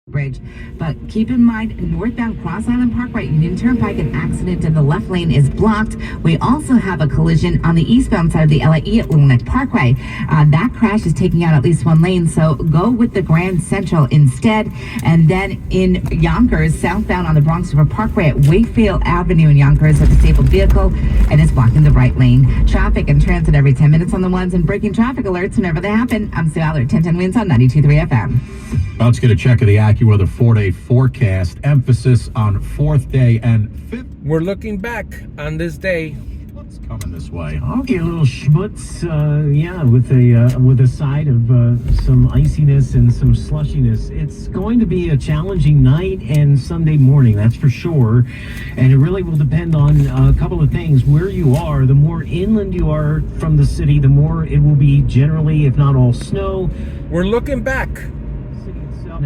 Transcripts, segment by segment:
Bridge. But keep in mind, northbound Cross Island Parkway, Union Turnpike, an accident in the left lane is blocked. We also have a collision on the eastbound side of the LIE at Little Neck Parkway. That crash is taking out at least one lane, so go with the Grand Central instead. And then in Yonkers, southbound on the Bronx River Parkway at Wakefield Avenue in Yonkers, a disabled vehicle and it's blocking the right lane. Traffic and transit every 10 minutes on the ones and breaking traffic alerts whenever they happen. I'm Sue Allard, 1010 Wins on 92.3 FM. Let's get a check of the AccuWeather 4-day forecast. Emphasis on fourth day and fifth. We're looking back on this day. What's coming this way? Okay, a little schmutz, with a side of some iciness and some slushiness. It's going to be a challenging night and Sunday morning, that's for sure. And it really will depend on a couple of things. Where you are, the more inland you are from the city, the more it will be generally, if not all, snow. We're looking back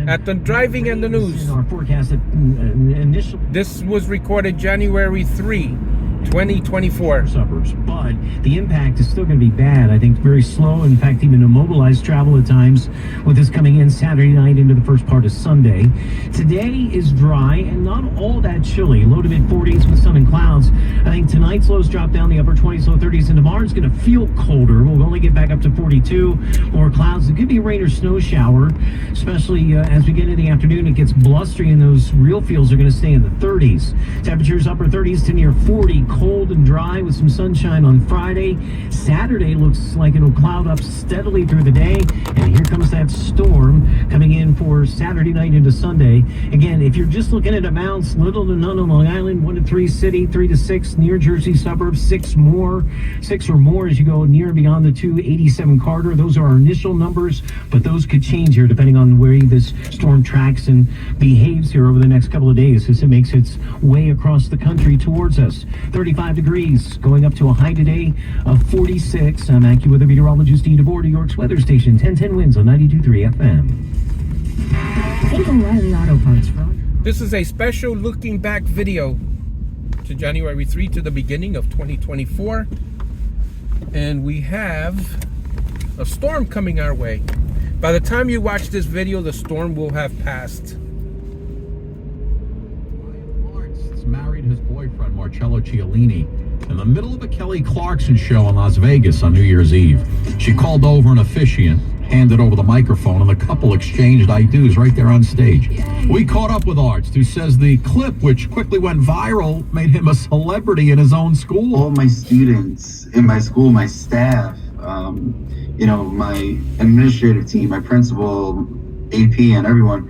at the driving and the news. Our forecast initial. This was recorded January 3, 2024. Suburbs, but the impact is still going to be bad. I think very slow, in fact even immobilized travel at times with this coming in Saturday night into the first part of Sunday. Today is dry and not all that chilly, low to mid 40s with sun and clouds. I think tonight's lows drop down the upper 20s, low 30s, and tomorrow's going to feel colder. We'll only get back up to 42. More clouds. It could be a rain or snow shower, especially as we get into the afternoon. It gets blustery and those real feels are going to stay in the 30s. Temperatures upper 30s to near 40. Cold and dry with some sunshine on Friday. Saturday looks like it'll cloud up steadily through the day, and here comes that storm coming in for Saturday night into Sunday. Again, if you're just looking at amounts, little to none on Long Island, 1 to 3 city, 3 to 6 near Jersey suburbs, 6 or more as you go near and beyond the 287 Carter. Those are our initial numbers, but those could change here depending on where this storm tracks and behaves here over the next couple of days as it makes its way across the country towards us. 35 degrees, going up to a high today of 46. I'm AccuWeather meteorologist Dean DeVore, New York's weather station, 1010 Winds on 92.3 FM. Think O'Reilly Auto Parts, Road. This is a special looking back video to January 3 to the beginning of 2024. And we have a storm coming our way. By the time you watch this video, the storm will have passed. Married his boyfriend Marcello Cialini in the middle of a Kelly Clarkson show in Las Vegas on New Year's Eve. She called over an officiant, handed over the microphone, and the couple exchanged I-do's right there on stage. We caught up with Arzt, who says the clip, which quickly went viral, made him a celebrity in his own school. All my students in my school, my staff, my administrative team, my principal, AP, and everyone,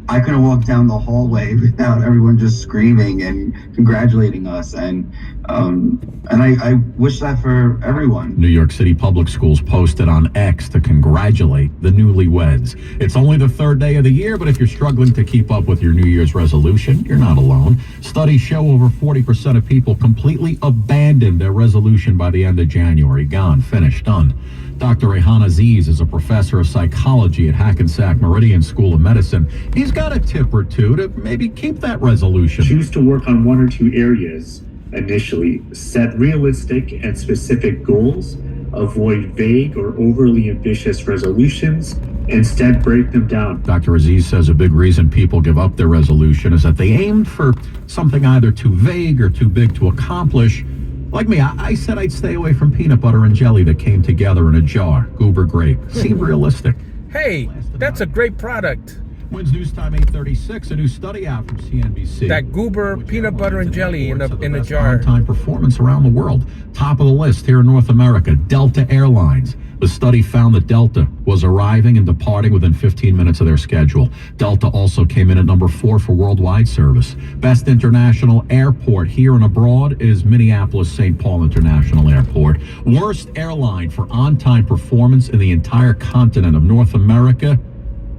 I couldn't walk down the hallway without everyone just screaming and congratulating us, and I wish that for everyone. New York City Public Schools posted on X to congratulate the newlyweds. It's only the third day of the year, but if you're struggling to keep up with your New Year's resolution, you're not alone. Studies show over 40% of people completely abandoned their resolution by the end of January. Gone, finished, done. Dr. Rehan Aziz is a professor of psychology at Hackensack Meridian School of Medicine. He's got a tip or two to maybe keep that resolution. Choose to work on 1 or 2 areas initially. Set realistic and specific goals. Avoid vague or overly ambitious resolutions. Instead, break them down. Dr. Aziz says a big reason people give up their resolution is that they aimed for something either too vague or too big to accomplish. Like me, I said I'd stay away from peanut butter and jelly that came together in a jar. Goober grape. Seemed realistic. Hey, that's a great product. Wins News Time 8:36. A new study out from CNBC. That Goober peanut butter and jelly in a jar. On-time performance around the world. Top of the list here in North America, Delta Airlines. The study found that Delta was arriving and departing within 15 minutes of their schedule. Delta also came in at number 4 for worldwide service. Best international airport here and abroad is Minneapolis-St. Paul International Airport. Worst airline for on-time performance in the entire continent of North America.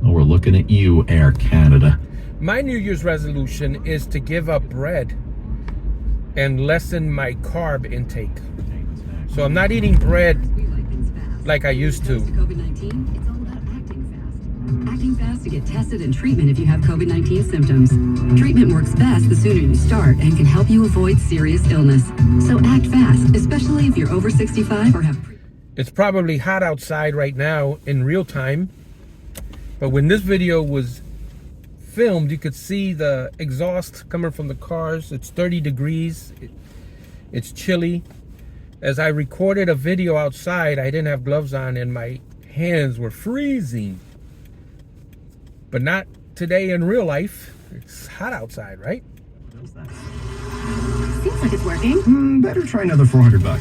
Oh, we're looking at you, Air Canada. My New Year's resolution is to give up bread and lessen my carb intake. So I'm not eating bread like I used to. COVID-19, it's all about acting fast. Acting fast to get tested and treatment if you have COVID-19 symptoms. Treatment works best the sooner you start and can help you avoid serious illness. So act fast, especially if you're over 65 or have... It's probably hot outside right now in real time. But when this video was filmed, you could see the exhaust coming from the cars. It's 30 degrees. It's chilly. As I recorded a video outside, I didn't have gloves on and my hands were freezing. But not today in real life. It's hot outside, right? Seems like it's working. Better try another $400.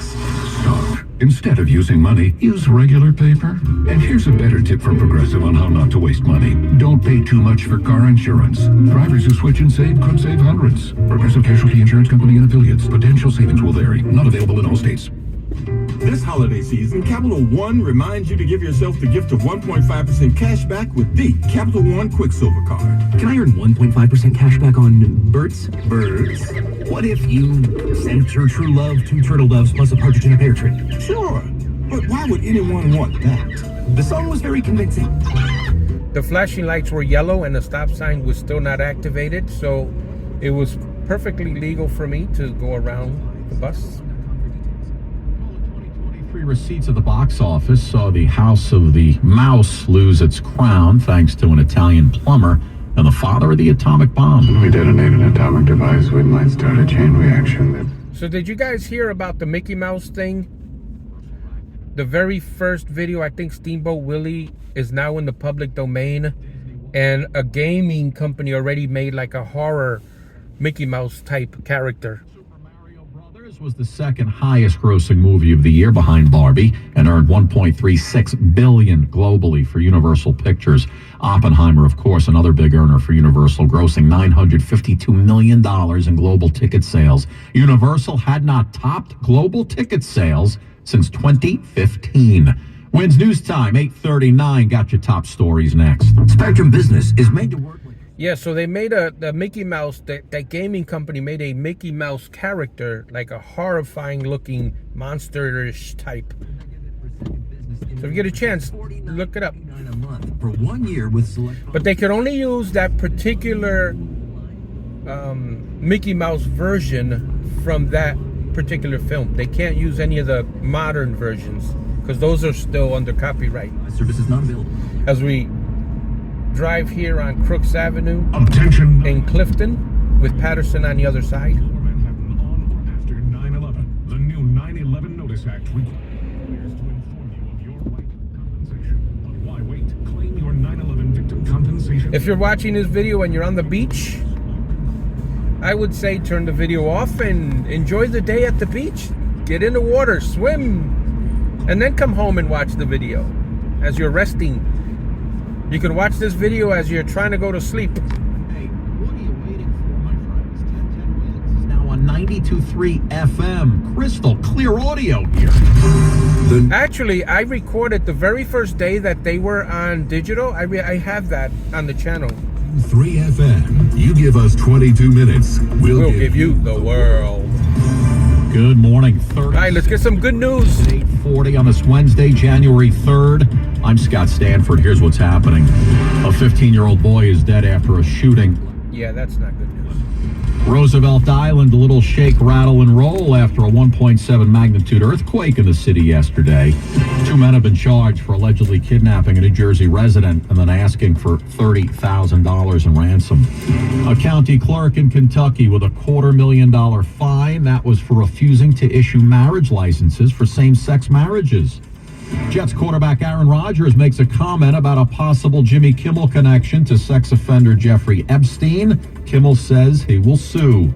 Stop. Instead of using money, use regular paper. And here's a better tip from Progressive on how not to waste money. Don't pay too much for car insurance. Drivers who switch and save could save hundreds. Progressive Casualty Insurance Company and affiliates. Potential savings will vary. Not available in all states. This holiday season, Capital One reminds you to give yourself the gift of 1.5% cash back with the Capital One Quicksilver Card. Can I earn 1.5% cash back on birds? Birds? What if you sent your true love 2 turtle doves plus a partridge in a pear tree? Sure, but why would anyone want that? The song was very convincing. The flashing lights were yellow and the stop sign was still not activated, so it was perfectly legal for me to go around the bus. Receipts at the box office saw the House of the Mouse lose its crown thanks to an Italian plumber and the father of the atomic bomb. When we detonate an atomic device, we might start a chain reaction. So did you guys hear about the Mickey Mouse thing? The very first video, I think Steamboat Willie is now in the public domain, and a gaming company already made like a horror Mickey Mouse type character. Was the second highest grossing movie of the year behind Barbie and earned $1.36 billion globally for Universal Pictures. Oppenheimer, of course, another big earner for Universal, grossing $952 million in global ticket sales. Universal had not topped global ticket sales since 2015. Wins News Time, 8:39. Got your top stories next. Spectrum Business is made to work with... Yeah, so they made the Mickey Mouse, that gaming company made a Mickey Mouse character, like a horrifying looking monster-ish type. So if you get a chance, look it up. For 1 year with select... But they could only use that particular Mickey Mouse version from that particular film. They can't use any of the modern versions because those are still under copyright. Service is not available. As we drive here on Crooks Avenue Attention. in Clifton with Patterson on the other side. Manhattan on or after 9/11. The new 9/11 Notice Act requires to inform you of your right to compensation. But why wait? Claim your 9/11 victim compensation. If you're watching this video and you're on the beach, I would say turn the video off and enjoy the day at the beach. Get in the water, swim, and then come home and watch the video as you're resting. You can watch this video as you're trying to go to sleep. Hey, what are you waiting for, my friends? 1010 Wins is now on 92.3 FM. Crystal clear audio here. Actually, I recorded the very first day that they were on digital. I have that on the channel. 3 FM. You give us 22 minutes. We'll give you the world. Good morning, 30. All right, let's get some good news. 8:40 on this Wednesday, January 3rd. I'm Scott Stanford. Here's what's happening. A 15-year-old boy is dead after a shooting. Yeah, that's not good news. Roosevelt Island, a little shake, rattle, and roll after a 1.7 magnitude earthquake in the city yesterday. 2 men have been charged for allegedly kidnapping a New Jersey resident and then asking for $30,000 in ransom. A county clerk in Kentucky with a $250,000 fine. That was for refusing to issue marriage licenses for same-sex marriages. Jets quarterback Aaron Rodgers makes a comment about a possible Jimmy Kimmel connection to sex offender Jeffrey Epstein. Kimmel says he will sue.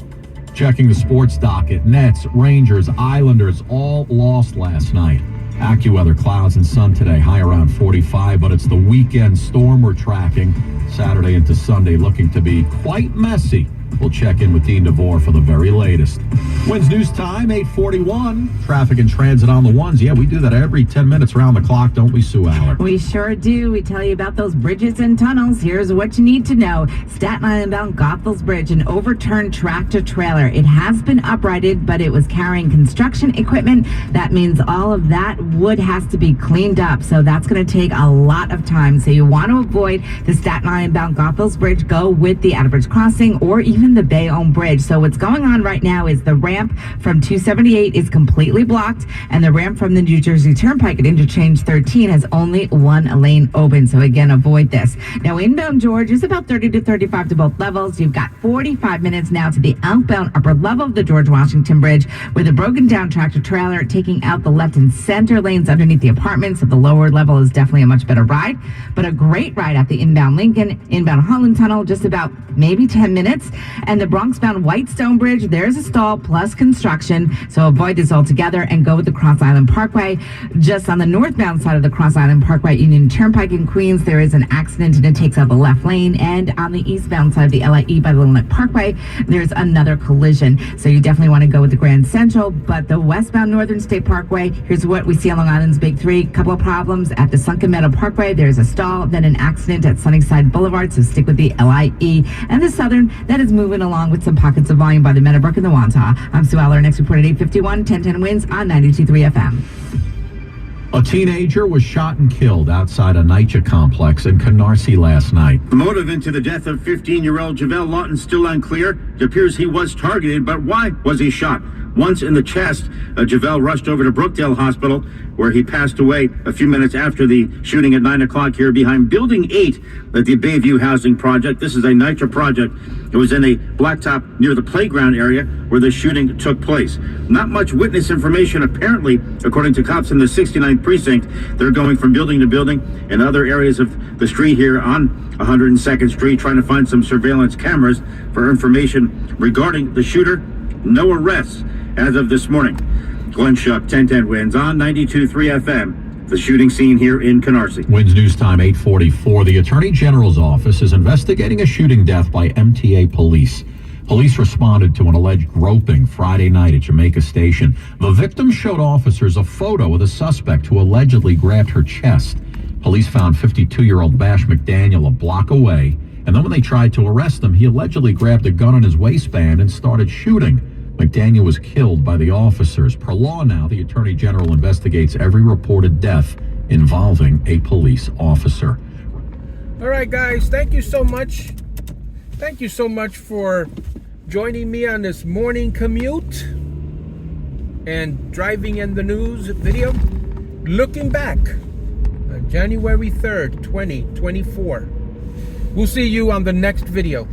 Checking the sports docket, Nets, Rangers, Islanders all lost last night. AccuWeather, clouds and sun today, high around 45, but it's the weekend storm we're tracking. Saturday into Sunday looking to be quite messy. We'll check in with Dean DeVore for the very latest. Wins News Time, 8:41. Traffic and transit on the ones. Yeah, we do that every 10 minutes around the clock, don't we, Sue Aller? We sure do. We tell you about those bridges and tunnels. Here's what you need to know. Staten Island bound Goethals Bridge, an overturned tractor trailer. It has been uprighted, but it was carrying construction equipment. That means all of that wood has to be cleaned up. So that's going to take a lot of time. So you want to avoid the Staten Island bound Goethals Bridge, go with the Outerbridge Crossing or even even the Bayonne Bridge. So what's going on right now is the ramp from 278 is completely blocked, and the ramp from the New Jersey Turnpike at interchange 13 has only one lane open. So again, avoid this. Now inbound George is about 30 to 35 to both levels. You've got 45 minutes now to the outbound upper level of the George Washington Bridge with a broken down tractor trailer taking out the left and center lanes underneath the apartments. So the lower level is definitely a much better ride, but a great ride at the inbound Lincoln, inbound Holland Tunnel, just about maybe 10 minutes. And the Bronx-bound Whitestone Bridge, there's a stall plus construction. So avoid this altogether and go with the Cross Island Parkway. Just on the northbound side of the Cross Island Parkway, Union Turnpike in Queens, there is an accident and it takes out the left lane. And on the eastbound side of the LIE by the Little Neck Parkway, there's another collision. So you definitely want to go with the Grand Central. But the westbound Northern State Parkway, here's what we see on Long Island's Big Three. Couple of problems at the Sunken Meadow Parkway. There's a stall, then an accident at Sunnyside Boulevard. So stick with the LIE. And the Southern, that is moving along with some pockets of volume by the Meadowbrook and the Wantagh. I'm Sue Aller. Next report at 8:51. 1010 wins on 92.3 FM. A teenager was shot and killed outside a NYCHA complex in Canarsie last night. The motive into the death of 15-year-old Javelle Lawton still unclear. It appears he was targeted, but why was he shot? Once in the chest, Javelle rushed over to Brookdale Hospital, where he passed away a few minutes after the shooting at 9 o'clock here behind Building 8 at the Bayview Housing Project. This is a NYCHA project. It was in a blacktop near the playground area where the shooting took place. Not much witness information, apparently, according to cops in the 69th precinct. They're going from building to building in other areas of the street here on 102nd Street, trying to find some surveillance cameras for information regarding the shooter. No arrests as of this morning. Glenn Shuck, 1010 wins on 92.3 FM. The shooting scene here in Canarsie. Wins News Time 8:44. The Attorney General's office is investigating a shooting death by MTA police. Police responded to an alleged groping Friday night at Jamaica Station. The victim showed officers a photo of the suspect who allegedly grabbed her chest. Police found 52-year-old Bash McDaniel a block away, and then when they tried to arrest him, he allegedly grabbed a gun on his waistband and started shooting. McDaniel was killed by the officers. Per law now, the Attorney General investigates every reported death involving a police officer. All right, guys, thank you so much. Thank you so much for joining me on this morning commute and driving in the news video. Looking back on January 3rd, 2024. We'll see you on the next video.